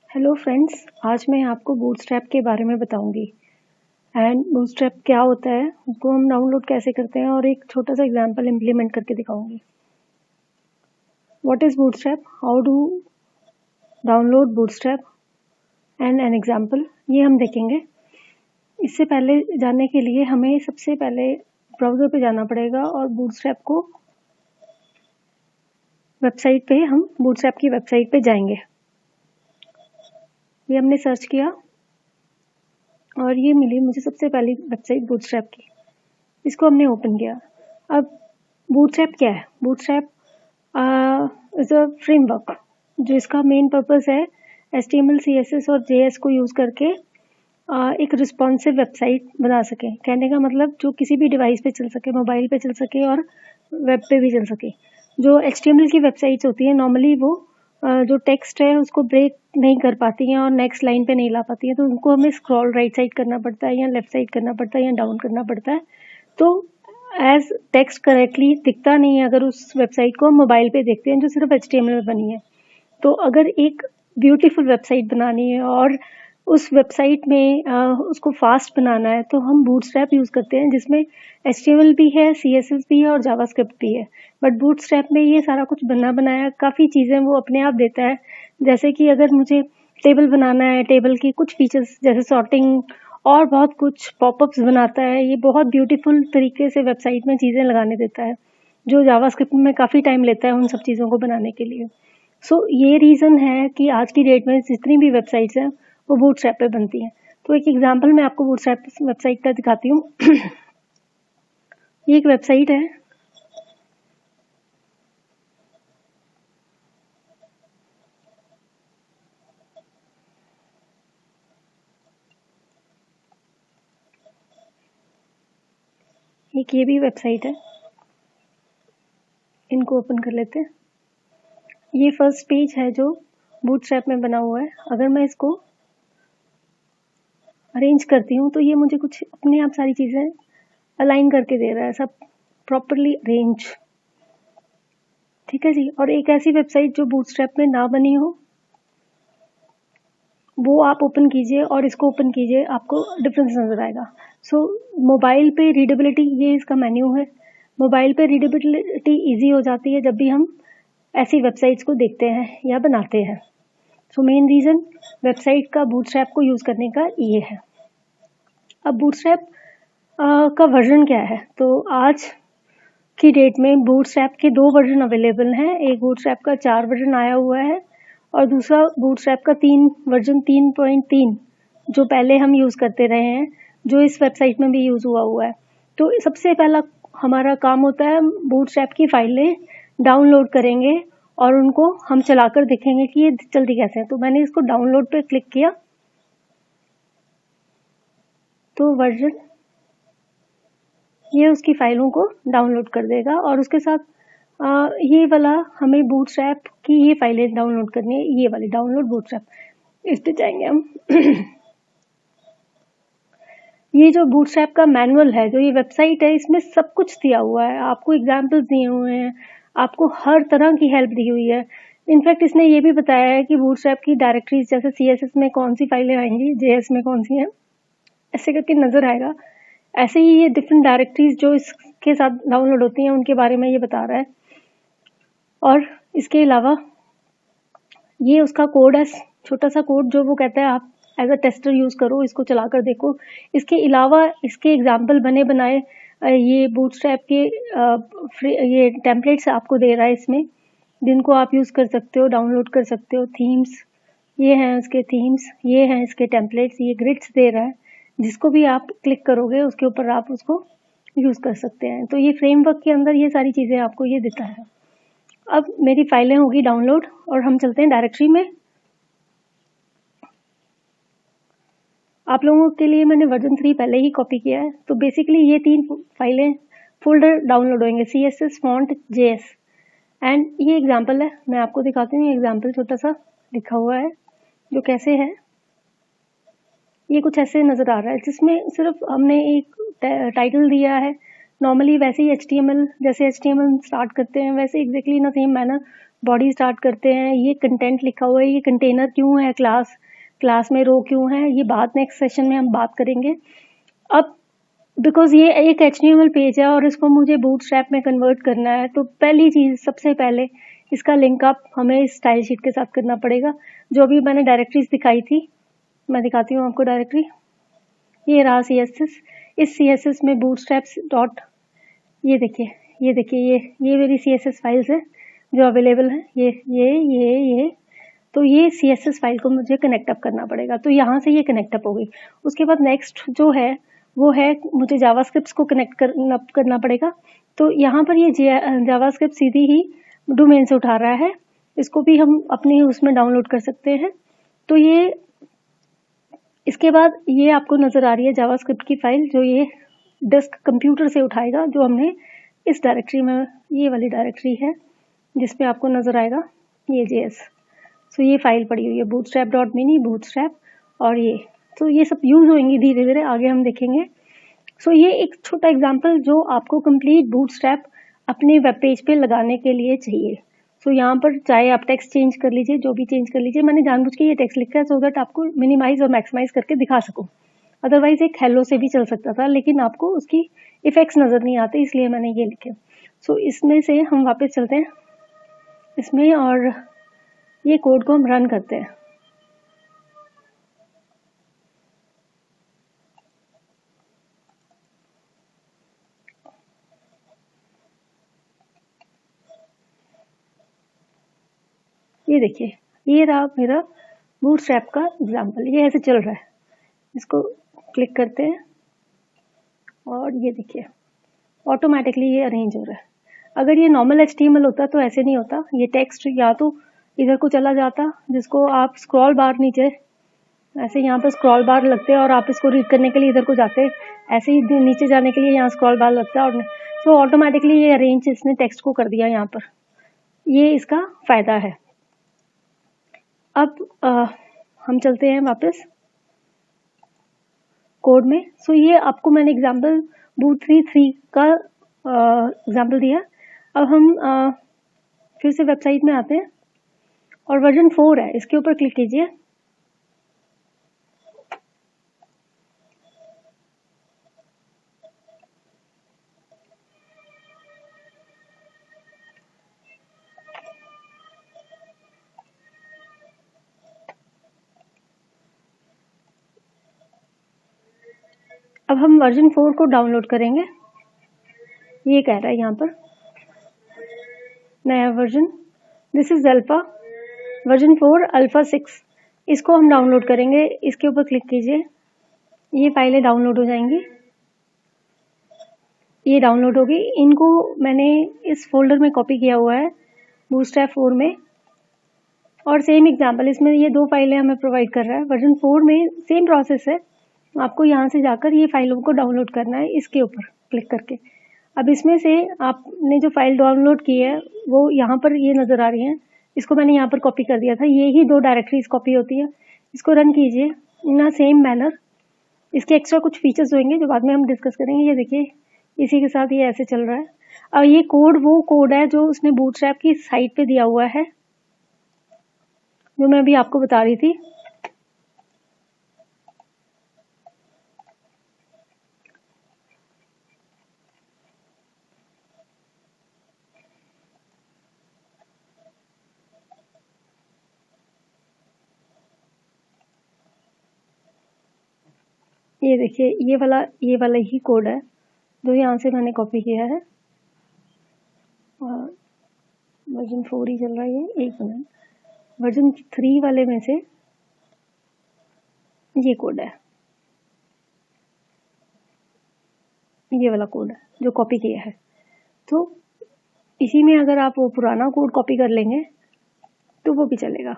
Hello friends, आज मैं आपको बूटस्ट्रैप के बारे में बताऊंगी। एंड बूटस्ट्रैप क्या होता है, उसको हम डाउनलोड कैसे करते हैं और एक छोटा सा एग्जांपल इम्प्लीमेंट करके दिखाऊंगी। What is bootstrap, how do download bootstrap and an example, ये हम देखेंगे। इससे पहले जानने के लिए हमें सबसे पहले ब्राउज़र पे जाना पड़ेगा और बूटस्ट्रैप को वेबसाइट पे हम बूटस्ट्रैप की वेबसाइट पे जाएंगे। ये हमने सर्च किया और ये मिली मुझे सबसे पहली वेबसाइट बूटस्ट्रैप की। इसको हमने ओपन किया। अब बूटस्ट्रैप क्या है? बूटस्ट्रैप इज़ अ फ्रेमवर्क जिसका मेन पर्पस है HTML, CSS और JS को यूज़ करके एक रिस्पॉन्सिव वेबसाइट बना सके। कहने का मतलब जो किसी भी डिवाइस पे चल सके, मोबाइल पे चल सके और वेब पे भी चल सके। जो HTML की वेबसाइट्स होती हैं नॉर्मली वो जो टेक्स्ट है उसको ब्रेक नहीं कर पाती हैं और नेक्स्ट लाइन पे नहीं ला पाती हैं, तो उनको हमें स्क्रॉल राइट साइड करना पड़ता है या लेफ्ट साइड करना पड़ता है या डाउन करना पड़ता है। तो एज टेक्स्ट करेक्टली दिखता नहीं है अगर उस वेबसाइट को हम मोबाइल पे देखते हैं जो सिर्फ HTML में बनी है। तो अगर एक ब्यूटीफुल वेबसाइट बनानी है और उस वेबसाइट में उसको फास्ट बनाना है तो हम बूटस्ट्रैप यूज़ करते हैं, जिसमें HTML भी है, CSS भी है और जावास्क्रिप्ट भी है। बट बूटस्ट्रैप में ये सारा कुछ बना बनाया काफ़ी चीज़ें वो अपने आप देता है। जैसे कि अगर मुझे टेबल बनाना है, टेबल की कुछ फीचर्स जैसे सॉर्टिंग और बहुत कुछ पॉपअप्स बनाता है। ये बहुत ब्यूटीफुल तरीके से वेबसाइट में चीज़ें लगाने देता है, जो जावास्क्रिप्ट में काफ़ी टाइम लेता है उन सब चीज़ों को बनाने के लिए। ये रीज़न है कि आज की डेट में जितनी भी वेबसाइट्स हैं वो बूटस्ट्रैप पे बनती हैं। तो एक एग्जांपल मैं आपको बूटस्ट्रैप वेबसाइट का दिखाती हूँ। ये एक वेबसाइट है। एक ये भी वेबसाइट है, इनको ओपन कर लेते हैं। ये फर्स्ट पेज है जो बूटस्ट्रैप में बना हुआ है। अगर मैं इसको अरेंज करती हूँ तो ये मुझे कुछ अपने आप सारी चीज़ें अलाइन करके दे रहा है, सब प्रॉपरली अरेंज। ठीक है जी। और एक ऐसी वेबसाइट जो बूटस्ट्रैप में ना बनी हो वो आप ओपन कीजिए और इसको ओपन कीजिए, आपको डिफरेंस नज़र आएगा। मोबाइल पे रीडेबिलिटी, ये इसका मेन्यू है। मोबाइल पे रीडेबिलिटी इजी हो जाती है जब भी हम ऐसी वेबसाइट्स को देखते हैं या बनाते हैं। मेन रीज़न वेबसाइट का बूटस्ट्रैप को यूज़ करने का ये है। अब बूटस्ट्रैप का वर्जन क्या है? तो आज की डेट में बूटस्ट्रैप के 2 वर्जन अवेलेबल हैं। एक बूटस्ट्रैप का 4 वर्जन आया हुआ है और दूसरा बूटस्ट्रैप का 3 वर्जन 3.3 जो पहले हम यूज़ करते रहे हैं, जो इस वेबसाइट में भी यूज़ हुआ है। तो सबसे पहला हमारा काम होता है बूटस्ट्रैप की फाइलें डाउनलोड करेंगे और उनको हम चलाकर देखेंगे कि ये चलती कैसे है। तो मैंने इसको डाउनलोड पे क्लिक किया तो वर्जन ये उसकी फाइलों को डाउनलोड कर देगा और उसके साथ ये वाला हमें बूटस्ट्रैप की ये फाइलें डाउनलोड करनी है, ये वाली डाउनलोड बूटस्ट्रैप, इस पे जाएंगे हम। ये जो बूटस्ट्रैप का मैनुअल है, जो ये वेबसाइट है, इसमें सब कुछ दिया हुआ है, आपको एग्जाम्पल्स दिए हुए हैं, आपको हर तरह की हेल्प दी हुई है। इनफैक्ट इसने ये भी बताया है कि बूटस्ट्रैप की डायरेक्टरीज जैसे CSS में कौन सी फाइलें आएंगी, JS में कौन सी हैं, ऐसे करके नज़र आएगा। ऐसे ही ये डिफरेंट डायरेक्टरीज जो इसके साथ डाउनलोड होती हैं उनके बारे में ये बता रहा है। और इसके अलावा ये उसका कोड है, छोटा सा कोड जो वो कहता है आप एज अ टेस्टर यूज़ करो, इसको चलाकर देखो। इसके अलावा इसके एग्जाम्पल बने बनाए ये बूटस्ट्रैप के ये टेम्पलेट्स आपको दे रहा है इसमें, जिनको आप यूज़ कर सकते हो, डाउनलोड कर सकते हो। थीम्स, ये हैं इसके थीम्स, ये हैं इसके टेम्पलेट्स, ये ग्रिड्स दे रहा है, जिसको भी आप क्लिक करोगे उसके ऊपर आप उसको यूज़ कर सकते हैं। तो ये फ्रेमवर्क के अंदर ये सारी चीज़ें आपको ये देता है। अब मेरी फाइलें होगी डाउनलोड और हम चलते हैं डायरेक्टरी में। आप लोगों के लिए मैंने वर्जन 3 पहले ही कॉपी किया है। तो बेसिकली ये 3 फाइलें फोल्डर डाउनलोड होंगे, CSS, फॉन्ट, JS। एंड ये एग्जाम्पल है, मैं आपको दिखाती हूँ। ये एग्जाम्पल छोटा सा लिखा हुआ है जो कैसे है, ये कुछ ऐसे नज़र आ रहा है, जिसमें सिर्फ हमने एक टाइटल दिया है। नॉर्मली वैसे ही HTML, जैसे HTML स्टार्ट करते हैं वैसे exactly in the same manner body start करते हैं, ये कंटेंट लिखा हुआ है, ये कंटेनर क्यों है, क्लास में रो क्यों है, ये बात नेक्स्ट सेशन में हम बात करेंगे। अब बिकॉज ये एक HTML पेज है और इसको मुझे बूटस्ट्रैप में कन्वर्ट करना है, तो पहली चीज़ सबसे पहले इसका लिंकअप हमें इस स्टाइल शीट के साथ करना पड़ेगा। जो भी मैंने डायरेक्टरीज दिखाई थी, मैं दिखाती हूँ आपको डायरेक्टरी। ये रहा CSS। इस CSS में बूटस्ट्रैप्स डॉट, ये देखिए ये मेरी CSS फाइल्स है जो अवेलेबल है, ये तो ये CSS फाइल को मुझे कनेक्ट अप करना पड़ेगा। तो यहाँ से ये कनेक्ट अप हो गई। उसके बाद नेक्स्ट जो है वो है मुझे जावास्क्रिप्ट को कनेक्ट करना पड़ेगा। तो यहाँ पर ये जावास्क्रिप्ट सीधी ही डोमेन से उठा रहा है, इसको भी हम अपने उसमें डाउनलोड कर सकते हैं। तो ये इसके बाद ये आपको नज़र आ रही है जावास्क्रिप्ट की फाइल, जो ये डेस्क कंप्यूटर से उठाएगा, जो हमने इस डायरेक्टरी में, ये वाली डायरेक्टरी है जिसमें आपको नज़र आएगा ये JS। सो ये फाइल पड़ी हुई है bootstrap.mini, बूटस्ट्रैप, और ये सब यूज़ होंगी धीरे धीरे, आगे हम देखेंगे। सो ये एक छोटा एग्जांपल जो आपको कंप्लीट बूटस्ट्रैप अपने वेब पेज पे लगाने के लिए चाहिए। सो यहाँ पर चाहे आप टेक्स्ट चेंज कर लीजिए, जो भी चेंज कर लीजिए, मैंने जानबूझ के ये टेक्स्ट लिखा है सो दैट आपको मिनिमाइज और मैक्सिमाइज करके दिखा सकूँ। अदरवाइज एक हेलो से भी चल सकता था, लेकिन आपको उसकी इफेक्ट्स नज़र नहीं आते, इसलिए मैंने ये लिखे। सो इसमें से हम वापस चलते हैं इसमें, और ये कोड को हम रन करते हैं। ये देखिए, ये रहा मेरा बूटस्ट्रैप का एग्जाम्पल, ये ऐसे चल रहा है। इसको क्लिक करते हैं और ये देखिए ऑटोमेटिकली ये अरेंज हो रहा है। अगर ये नॉर्मल HTML होता तो ऐसे नहीं होता, ये टेक्स्ट या तो इधर को चला जाता, जिसको आप स्क्रॉल बार नीचे ऐसे यहाँ पर स्क्रॉल बार लगते हैं और आप इसको रीड करने के लिए इधर को जाते, ऐसे ही नीचे जाने के लिए यहाँ स्क्रॉल बार लगता है, और तो ऑटोमेटिकली ये अरेंज इसने टेक्स्ट को कर दिया यहाँ पर। ये इसका फ़ायदा है। अब हम चलते हैं वापस कोड में। सो ये आपको मैंने एग्जाम्पल boot33 का एग्जाम्पल दिया। अब हम फिर से वेबसाइट में आते हैं और वर्जन 4 है, इसके ऊपर क्लिक कीजिए। अब हम वर्जन 4 को डाउनलोड करेंगे। ये कह रहा है यहाँ पर नया version, this is alpha version 4 alpha 6, इसको हम डाउनलोड करेंगे। इसके ऊपर क्लिक कीजिए, ये फाइलें डाउनलोड हो जाएंगी। ये डाउनलोड होगी, इनको मैंने इस फोल्डर में कॉपी किया हुआ है बूटस्ट्रैप 4 में, और सेम एग्जांपल इसमें ये 2 फाइलें हमें प्रोवाइड कर रहा है। वर्जन 4 में सेम प्रोसेस है, आपको यहाँ से जाकर ये फाइलों को डाउनलोड करना है, इसके ऊपर क्लिक करके। अब इसमें से आपने जो फाइल डाउनलोड की है वो यहाँ पर ये नज़र आ रही है, इसको मैंने यहाँ पर कॉपी कर दिया था, ये ही 2 डायरेक्टरीज कॉपी होती है। इसको रन कीजिए इन अ सेम मैनर। इसके एक्स्ट्रा कुछ फीचर्स होंगे जो बाद में हम डिस्कस करेंगे। ये देखिए इसी के साथ ये ऐसे चल रहा है। और ये कोड वो कोड है जो उसने बूटस्ट्रैप की साइट पे दिया हुआ है, जो मैं अभी आपको बता रही थी। ये देखिए ये वाला ही कोड है जो यहाँ से मैंने कॉपी किया है, और वर्जन 4 ही चल रहा है। ये एक मिनट, वर्जन 3 वाले में से ये कोड है, ये वाला कोड है जो कॉपी किया है। तो इसी में अगर आप वो पुराना कोड कॉपी कर लेंगे तो वो भी चलेगा।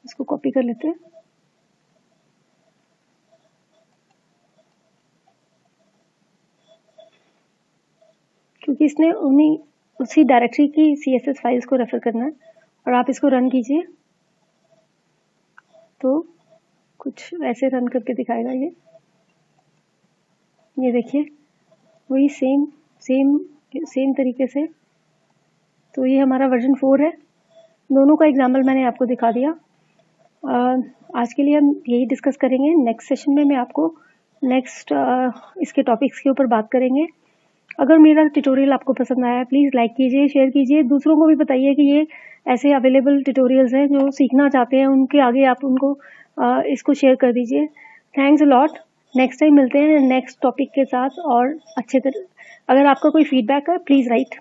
इसको कॉपी कर लेते हैं। क्योंकि इसने उसी डायरेक्टरी की CSS फाइल्स को रेफर करना है, और आप इसको रन कीजिए तो कुछ ऐसे रन करके दिखाएगा। ये देखिए वही सेम सेम सेम तरीके से। तो ये हमारा वर्जन 4 है। दोनों का एग्जाम्पल मैंने आपको दिखा दिया। आज के लिए हम यही डिस्कस करेंगे। नेक्स्ट सेशन में मैं आपको नेक्स्ट इसके टॉपिक्स के ऊपर बात करेंगे। अगर मेरा ट्यूटोरियल आपको पसंद आया प्लीज़ लाइक कीजिए, शेयर कीजिए, दूसरों को भी बताइए कि ये ऐसे अवेलेबल ट्यूटोरियल्स हैं जो सीखना चाहते हैं, उनके आगे आप उनको इसको शेयर कर दीजिए। Thanks a lot. Next time मिलते हैं नेक्स्ट टॉपिक के साथ और अच्छे तरह। अगर आपका कोई फीडबैक है प्लीज़ राइट।